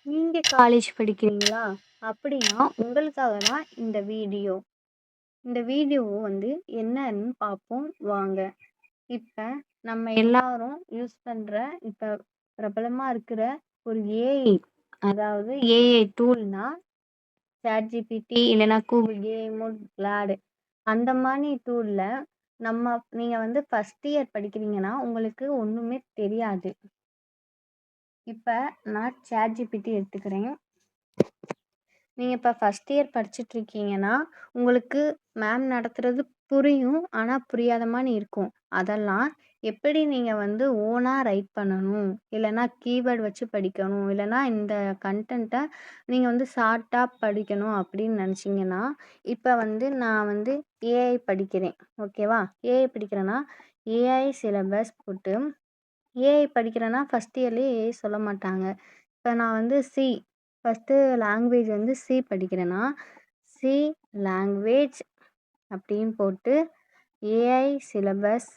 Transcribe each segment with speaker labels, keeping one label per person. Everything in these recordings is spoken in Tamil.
Speaker 1: நீங்க காலேஜ் படிக்கிறீங்களா? அப்படின்னா உங்களுக்காக தான் இந்த வீடியோ. இந்த வீடியோ வந்து என்னன்னு பார்ப்போம் வாங்க. இப்ப நம்ம எல்லாரும் யூஸ் பண்ற இப்ப பிரபலமா இருக்கிற ஒரு ஏஐ, அதாவது ஏஐ டூல்னா ChatGPT இல்லைன்னா கூகுள் ஏஐ மோட் கிளாட் அந்த மாதிரி டூல்ல நீங்க வந்து ஃபர்ஸ்ட் இயர் படிக்கிறீங்கன்னா உங்களுக்கு ஒண்ணுமே தெரியாது. இப்ப நான் ChatGPT எடுத்துக்கிறேன். நீங்க இப்ப ஃபர்ஸ்ட் இயர் படிச்சுட்டு இருக்கீங்கன்னா, உங்களுக்கு மேம் நடத்துறது புரியும். ஆனா புரியாத மாரி இருக்கும். அதெல்லாம் எப்படி நீங்க வந்து ஓனா ரைட் பண்ணணும், இல்லன்னா கீவேர்ட் வச்சு படிக்கணும், இல்லன்னா இந்த கன்டென்ட்ட நீங்க வந்து ஷார்ட்டா படிக்கணும் அப்படின்னு நெனச்சீங்கன்னா, இப்ப வந்து நான் வந்து ஏஐ படிக்கிறேன். ஓகேவா? ஏஐ படிக்கிறேன்னா, ஏஐ சிலபஸ் போட்டு ஏஐ படிக்கிறேன்னா ஃபர்ஸ்ட் இயர்லயே ஏஐ சொல்ல மாட்டாங்க. இப்ப நான் வந்து ஃபர்ஸ்ட்டு லாங்குவேஜ் வந்து படிக்கிறேன்னா, சி லாங்குவேஜ் அப்படின்னு போட்டு AI syllabus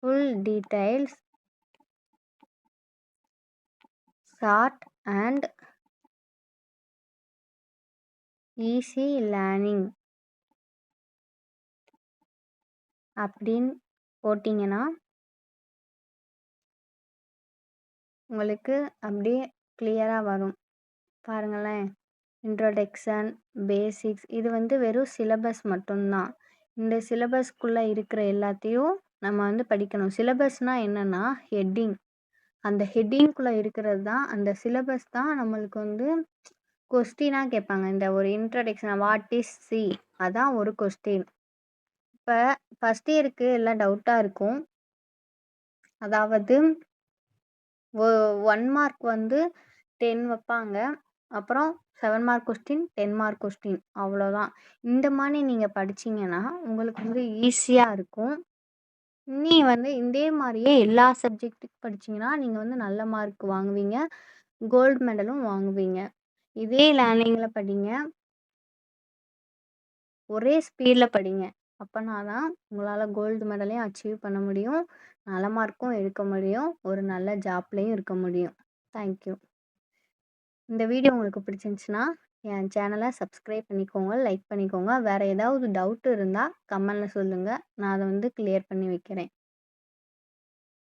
Speaker 1: full details short and easy learning அப்படின்னு போட்டிங்கன்னா, உங்களுக்கு அப்படியே கிளியரா வரும். பாருங்களேன். இன்ட்ரோடக்ஷன், பேசிக்ஸ் இது வந்து வெறும் சிலபஸ் மட்டும்தான். இந்த சிலபஸ்க்குள்ள இருக்கிற எல்லாத்தையும் நம்ம வந்து படிக்கணும். சிலபஸ்னா என்னன்னா ஹெட்டிங். அந்த ஹெட்டிங்குள்ள இருக்கிறது தான் அந்த சிலபஸ் தான் நம்மளுக்கு வந்து கொஸ்டினா கேட்பாங்க. இந்த ஒரு இன்ட்ரோடக்ஷன் வாட் இஸ் சி அதான் ஒரு கொஸ்டின். இப்ப ஃபர்ஸ்ட் இயருக்கு எல்லாம் டவுட்டா இருக்கும். அதாவது 1 மார்க் வந்து 10 வைப்பாங்க. அப்புறம் 7 மார்க் கொஸ்டின், 10 மார்க் கொஸ்டின் அவ்வளோதான். இந்த மாரி நீங்க படிச்சீங்கன்னா, உங்களுக்கு வந்து ஈஸியா இருக்கும். நீ வந்து இதே மாரியே எல்லா சப்ஜெக்ட்டுக்கும் படிச்சீங்கன்னா, நீங்க வந்து நல்ல மார்க் வாங்குவீங்க. கோல்டு மெடலும் வாங்குவீங்க. இதே லேர்னிங்ல படிங்க. ஒரே ஸ்பீட்ல படிங்க. அப்பனா தான் உங்களால கோல்டு மெடலையும் அச்சீவ் பண்ண முடியும். நல்ல மார்க்கும் எடுக்க முடியும். ஒரு நல்ல ஜாப்லயும் இருக்க முடியும். Thank you. இந்த வீடியோ உங்களுக்கு பிடிச்சிருந்துச்சுன்னா, என் சேனலை சப்ஸ்கிரைப் பண்ணிக்கோங்க, லைக் பண்ணிக்கோங்க. வேற ஏதாவது டவுட் இருந்தா கமெண்ட்ல சொல்லுங்க. நான் அத வந்து கிளியர் பண்ணி வைக்கிறேன்.